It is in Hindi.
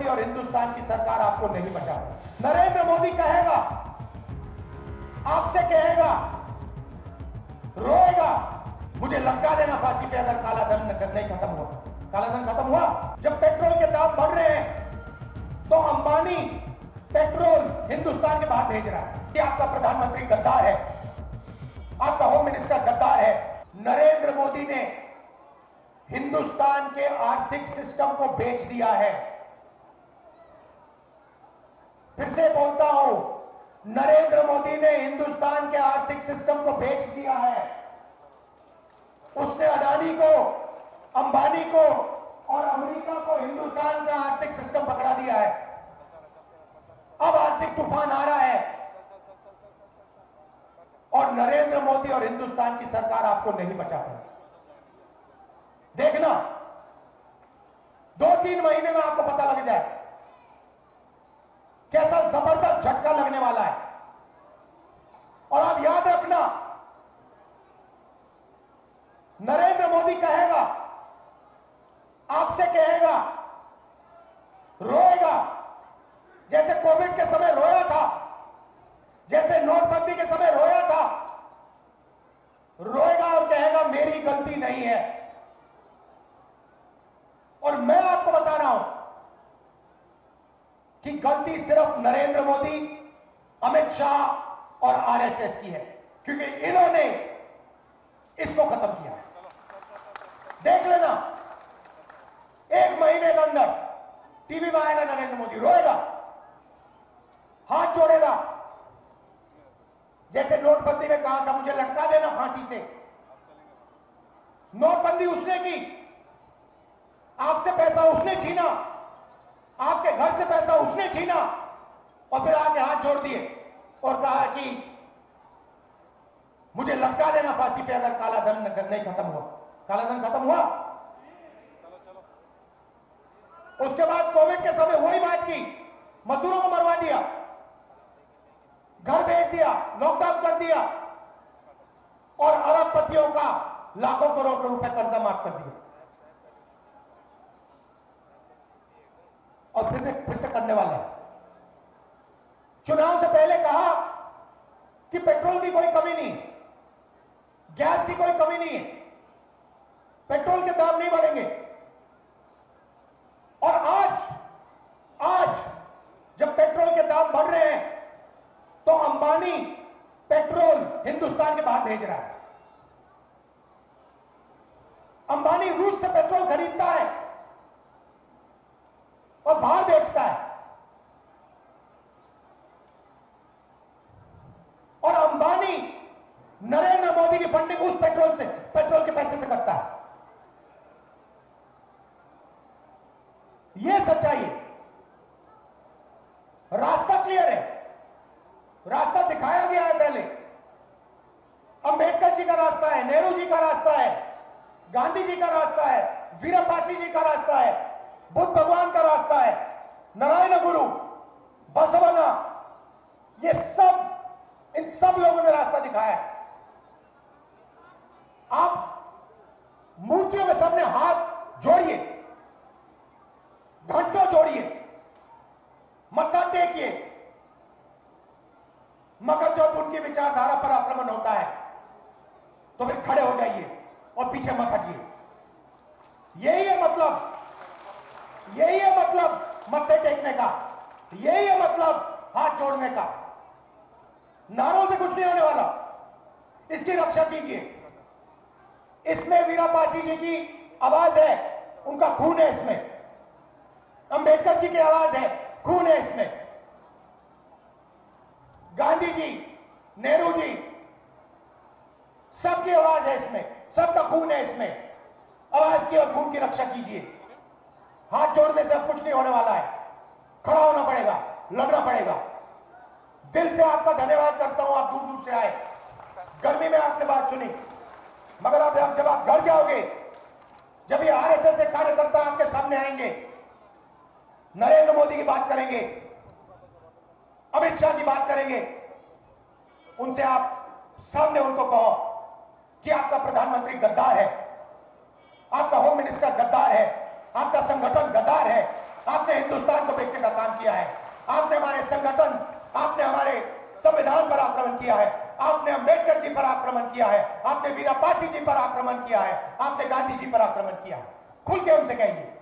मोदी और हिंदुस्तान की सरकार आपको नहीं बचा। नरेंद्र मोदी कहेगा, आपसे कहेगा, रोएगा, मुझे लटका देना फांसी पे अगर काला धन नहीं खत्म हुआ। काला धन खत्म हुआ? जब पेट्रोल के दाम बढ़ रहे हैं तो अंबानी पेट्रोल हिंदुस्तान के बाहर भेज रहा है कि आपका प्रधानमंत्री गद्दार है, आपका होम मिनिस्टर गद्दार है। नरेंद्र मोदी ने हिंदुस्तान के आर्थिक सिस्टम को बेच दिया है। फिर से बोलता हूं, नरेंद्र मोदी ने हिंदुस्तान के आर्थिक सिस्टम को बेच दिया है। उसने अडानी को, अंबानी को और अमेरिका को हिंदुस्तान का आर्थिक सिस्टम पकड़ा दिया है। अब आर्थिक तूफान आ रहा है और नरेंद्र मोदी और हिंदुस्तान की सरकार आपको नहीं बचा पाई। देखना, 2-3 महीने में आपको पता लग जाए कैसा जबरदस्त झटका लगने वाला है। और आप याद रखना, नरेंद्र मोदी कहेगा, आपसे कहेगा, रोएगा, जैसे कोविड के समय रोया था, जैसे नोटबंदी के समय रोया था, रोएगा और कहेगा मेरी गलती नहीं है। और मैं आपको बता रहा हूं कि गलती सिर्फ नरेंद्र मोदी, अमित शाह और आरएसएस की है, क्योंकि इन्होंने इसको खत्म किया है। देख लेना, 1 महीने के अंदर टीवी में आएगा नरेंद्र मोदी, रोएगा, हाथ जोड़ेगा, जैसे नोटबंदी में कहा था मुझे लटका देना फांसी से। नोटबंदी उसने की, आपसे पैसा उसने छीना, आपके घर से पैसा उसने छीना और फिर आके हाथ जोड़ दिए और कहा कि मुझे लटका देना फांसी पे अगर काला धन नहीं खत्म हुआ। काला धन खत्म हुआ? उसके बाद कोविड के समय वही बात की, मजदूरों को मरवा दिया, घर भेज दिया, लॉकडाउन कर दिया और अरबपतियों का लाखों करोड़ रुपए कर्जा माफ कर दिया। और फिर से करने वाला है। चुनाव से पहले कहा कि पेट्रोल की कोई कमी नहीं, गैस की कोई कमी नहीं है, पेट्रोल के दाम नहीं बढ़ेंगे। और आज जब पेट्रोल के दाम बढ़ रहे हैं तो अंबानी पेट्रोल हिंदुस्तान के बाहर भेज रहा है। अंबानी रूस से पेट्रोल खरीदता है और बाहर बेचता है। और अंबानी नरेंद्र मोदी की फंडिंग उस पेट्रोल के पैसे से करता है। यह सच्चाई है। रास्ता क्लियर है, रास्ता दिखाया गया है पहले। अंबेडकर जी का रास्ता है, नेहरू जी का रास्ता है, गांधी जी का रास्ता है, वीरप्पाची जी का रास्ता है, बुद्ध भगवान का रास्ता है, नारायण गुरु, बसवना, ये सब, इन सब लोगों ने रास्ता दिखाया है। आप मूर्तियों के सामने हाथ जोड़िए, घंटों जोड़िए, मत्था टेकिए, मगर जब उनकी विचारधारा पर आक्रमण होता है तो फिर खड़े हो जाइए और पीछे मत हटिए। यही है मतलब मत्थे टेकने का, यही है मतलब हाथ जोड़ने का। नारों से कुछ नहीं होने वाला, इसकी रक्षा कीजिए। इसमें वीरापासी जी की आवाज है, उनका खून है इसमें। अंबेडकर जी की आवाज है, खून है इसमें। गांधी जी, नेहरू जी, सबकी आवाज है इसमें, सबका खून है इसमें। आवाज की और खून की रक्षा कीजिए। हाथ जोड़ने से अब कुछ नहीं होने वाला है, खड़ा होना पड़ेगा, लड़ना पड़ेगा। दिल से आपका धन्यवाद करता हूं, आप दूर दूर से आए, गर्मी में आपने बात सुनी, मगर अब जब आप घर जाओगे, जब ये आरएसएस से कार्यकर्ता आपके सामने आएंगे, नरेंद्र मोदी की बात करेंगे, अमित शाह की बात करेंगे, उनसे आप सामने उनको कहो कि आपका प्रधानमंत्री गद्दार है, आपका होम मिनिस्टर गद्दार है, आपका संगठन गद्दार है, आपने हिंदुस्तान को बेचने का काम किया है। आपने हमारे संगठन, आपने हमारे संविधान पर आक्रमण किया है, आपने अंबेडकर जी पर आक्रमण किया है, आपने वीरापासी जी पर आक्रमण किया है, आपने गांधी जी पर आक्रमण किया है। खुल के उनसे कहिए।